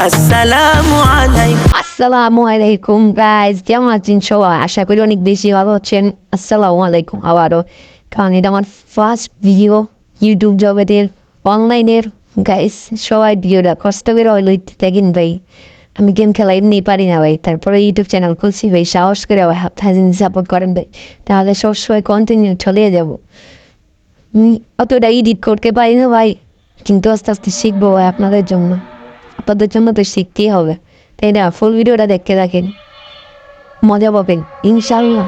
আসসালামু আলাইকুম গাইজ, কেমন আছেন সবাই? আশা করি অনেক বেশি ভালো আছেন। আসসালামু আলাইকুম আবারও, কারণ এটা আমার ফার্স্ট ভিডিও ইউটিউব জগতের অনলাইনের। গাইজ সবাই ভিডিওটা কষ্ট করে হইলো দেখেন ভাই। আমি গেম খেলা এমনি পারি না ভাই, তারপরে ইউটিউব চ্যানেল খুলছি ভাই, সাহস করে ভাই আপনারা সাপোর্ট করেন ভাই, তাহলে সবসময় কন্টিনিউ চলিয়ে যাবো। অতটা এডিট করতে পারি না ভাই, কিন্তু আস্তে আস্তে শিখবো ভাই আপনাদের জন্য। আপনাদের জন্য তো শিখতেই হবে, তাই না? ফুল ভিডিওটা দেখতে থাকেন, মজা পাবেন ইনশাল্লাহ।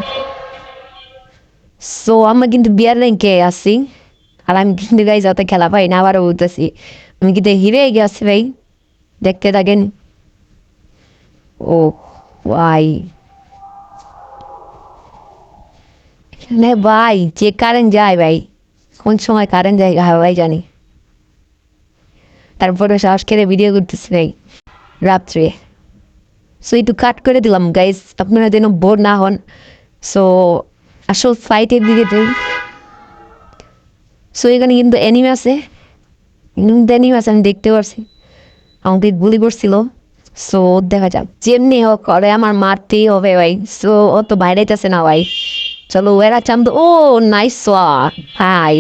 সো আমরা কিন্তু বিয়ার র্যাঙ্কে আসছি, আর আমি কিন্তু গাই যাতে খেলা পাই না, আবারও বলতেছি আমি কিন্তু হিরে গেছি ভাই, দেখতে থাকেন। ও ভাই, এখানে ভাই যে কারেন্ট যায় ভাই, কোন সময় কারেন্ট যায় ভাই জানি। তারপরে সাহস করে ভিডিও করতেছি ভাই রাত্রে। সো একটু কাট করে দিলাম গাইস, আপনারা যেন বোর না হন। সো আসল ফাইটের দিকে যাই। সো এখানে কিন্তু অ্যানিমে আছে, আমি দেখতে পারছি, আমাকে গুলি করছিল। সো দেখা যাক, যেমনি হোক করে আমার মারতেই হবে ভাই। সো ও তো বাইরে যাচ্ছে না ভাই, চলো ওরা চান্দ। ও নাইস ভাই,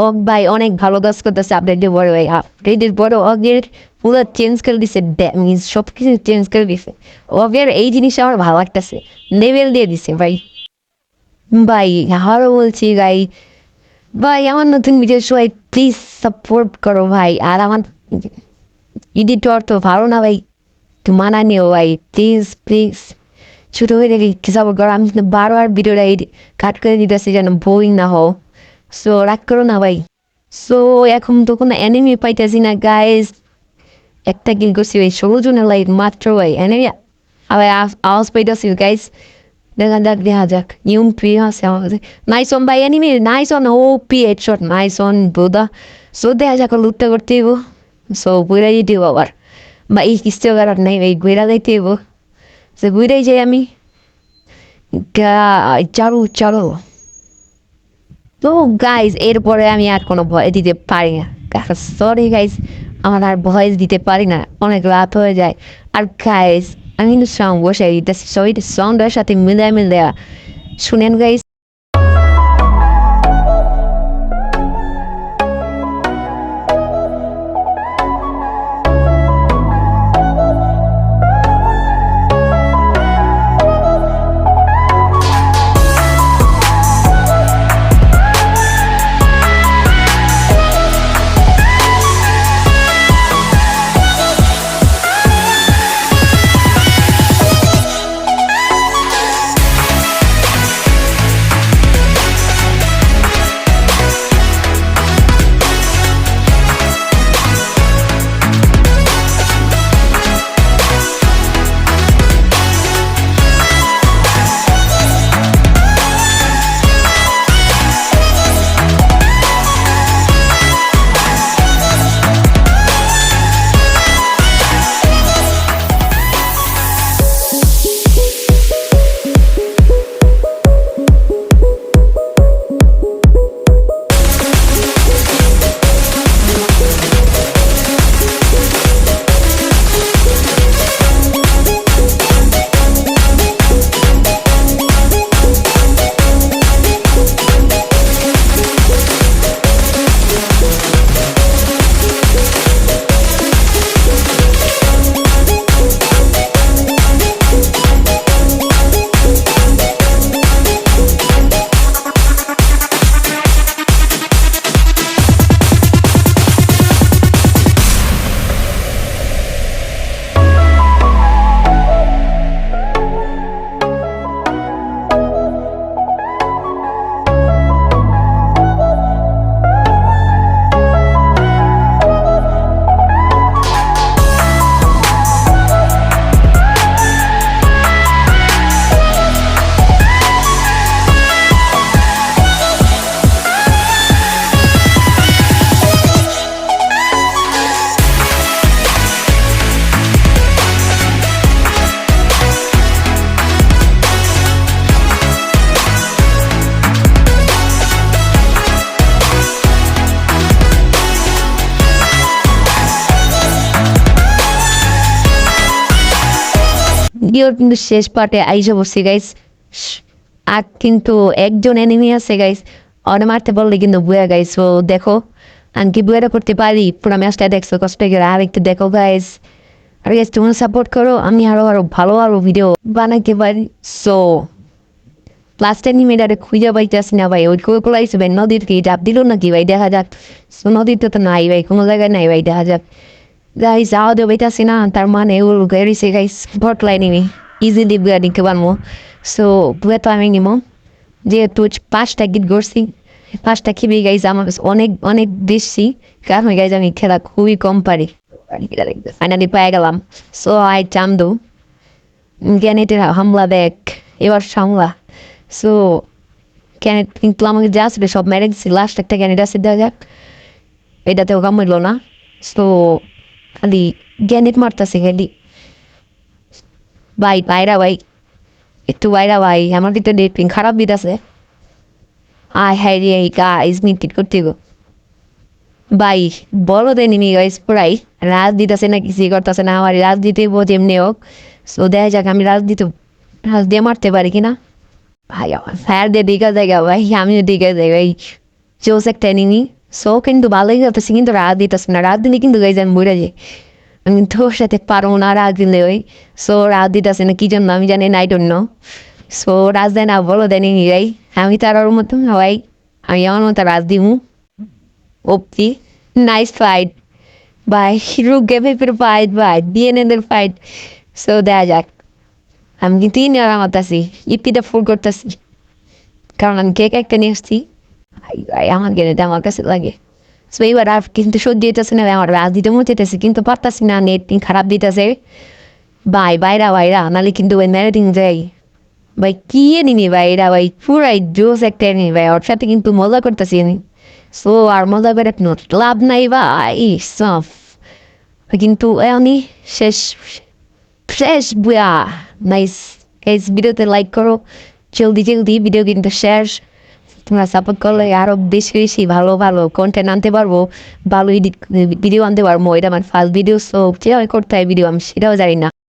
ও ভাই অনেক ভালো কাজ করতেছে আপডেটের বড় ভাই। আপডেটের বড় ওদের পুরো চেঞ্জ করে দিছে, ড্যামেজ সব কিছু চেঞ্জ করে দিছে। ওদের এই জিনিসটা আমার ভালো লাগতেছে, লেভেল দিয়ে দিছে ভাই। ভাই আরও বলছি ভাই, ভাই আমার নতুন ভিডিও সবাই প্লিজ সাপোর্ট করো ভাই। আর আমার এডিটর তো ভালো না ভাই, একটু মানা নিও ভাই, প্লিজ প্লিজ। ছোটো হয়ে দেখি সাপোর্ট করো। আমি বারবার ভিডিওটা কাট করে দিতেছি যেন বোরিং না হও। সো রাগ করো না ভাই। সো এখন তো কোনো এনিমি পাইতেছি না গাইজ, একটা কিল করছি ভাই, 16 জনের লাইট মাত্র ভাই। এনিমি আবার আওয়াজ পাইতেছি গাইজ, দেখা যাক। ইউমপি আছে আমাদের, নাইস অন ভাই, enemy nice one, O P headshot, nice one বোদা। সো দেখা যাক লুটটা করতে হইব। সো বুড়াই দিব আবার বা এই কিস্তি করার নাই ভাই, ঘুরা যাইতে হইব। সে বুড়াই যাই আমি, চারু চারু। তো গাইজ এরপরে আমি আর কোনো ভয় দিতে পারি না, সরি গাইজ, আমার আর ভয়েস দিতে পারি না, অনেক রাত হয়ে যায়। আর গাইজ আমি কিন্তু সং বসে দিতেছি, সবাই সঙ্গটার সাথে মিলে শুনেন গাইজ। ভিডিওর কিন্তু শেষ পার্টে আইসা বসছি গাইস। আর কিন্তু একজন এনিমি আছে গাইস, অনে মারতে বললে কিন্তু বুয়া গাইস। ও দেখো আমি কি বুয়াটা করতে পারি, পুরো ম্যাচটা দেখছো কষ্ট করে, আর একটু দেখো গাইস। আর গাইস তোমরা সাপোর্ট করো, আমি আরো ভালো ভিডিও বানাইতে পারি। সো লাস্ট এনিমিটারে খুঁজে পাইতেছি না ভাই, ওই কোলা আইসে ভাই নদীর কি ডাব দিল নাকি ভাই, দেখা যাক। সো নদীতে তো নাই ভাই, কোনো জায়গায় নাই ভাই, দেখা যাক। গাইস যাওয়া দেবে পাইতেছি না, তার মানে ও গেছে গাইস ভট লাইনি ইজিলি বুয়া নিতে পারবো। সো বুয়া তো আমি নিবো, যেহেতু 5টা গিট করছি, 5টা খেবি গাইজ আমার কাছে অনেক অনেক বেশি, কারণ গাইজ আমি খেলা খুবই কম পারি। ফাইনালি পেয়ে গেলাম। সো আই চামদু গ্যানেটের হামলা দেখ, এবার সামলা। সো গ্যানেট কিন্তু আমাকে যা আসবে সব মেরে দিচ্ছি, লাস্ট একটা গ্যানেট আছে, দেখা যাক। এটাতেও কামড়লো না। সো খালি গ্যানেট মারতেছে খালি। ভাই বাইরা ভাই, একটু বাইরা ভাই, আমার কিন্তু নেট পিং খারাপ বিট আছে। আয় হ্যাঁ রে গাইজ মিট করতে গো ভাই, বলো দেনি গাইজ পুরাই রাজনীতি না কিছুই করতেছে না, আমার রাজনীতি বোঝ এমনি হোক। সো দেখা যাক আমি রাজনীতি রাজ দিয়ে মারতে পারি কিনা। ভাই আমার স্যার দিয়ে দিকে জায়গা ভাই, আমিও দিকে যাই ভাই, চোস একটা এনিমি। সো কিন্তু ভালোই করতেছি, কিন্তু রাত দিতেছে না, রাত দিলে কিন্তু গাইজ আমি বুড়ে যাই, আমি তোর সাথে পারবো না রাত দিলে ওই। সো রাত দিতেছে না কি জন্য আমি জানি, নাই জন্য। সো রাজ দেয় না, বলো দেয়নি ভাই, আমি তার ওর মতো ভাই, আমি আমার মতো রাজ দিমু। ওপি নাইস ফাইট ভাই, রুক গে পেপের ফাইট ভাই, ডিএনএদের ফাইট। সো দেখা যাক, আমি কিন্তু আমার আছি, ইপিটা ফুল করতেছি, কারণ আমি কেক একটা নিয়ে আসছি। ভাই আমার গেলে আমার কাছে লাগে। সো এইবার আর কিন্তু সহ্য হইতেছে না, আমার রাজ দিতে মুচেতেছে কিন্তু পারতাছি না, নেট খারাপ দিতেছে ভাই, বাইরা নাহলে কিন্তু ওই ম্যারেটিং যাই ভাই। কি এনিমি ভাই এরা ভাই, পুরাই জোস একটা এনিমি ভাই, ওর সাথে কিন্তু মজা করতেছি আমি। সো আর মজা করে লাভ নাই ভাই সব, কিন্তু এমনি শেষ শেষ বুয়া। নাইস গাইস, ভিডিওতে লাইক করো জলদি জলদি, ভিডিও কিন্তু শেষ। তোমরা সাপোর্ট করলে আরো বেশি বেশি ভালো ভালো কন্টেন্ট আনতে পারবো, ভালো এডিট ভিডিও আনতে পারবো। এটা আমার ফার্স্ট ভিডিও, সো কীভাবে করতে হয় ভিডিও আমি সেটাও জানি না।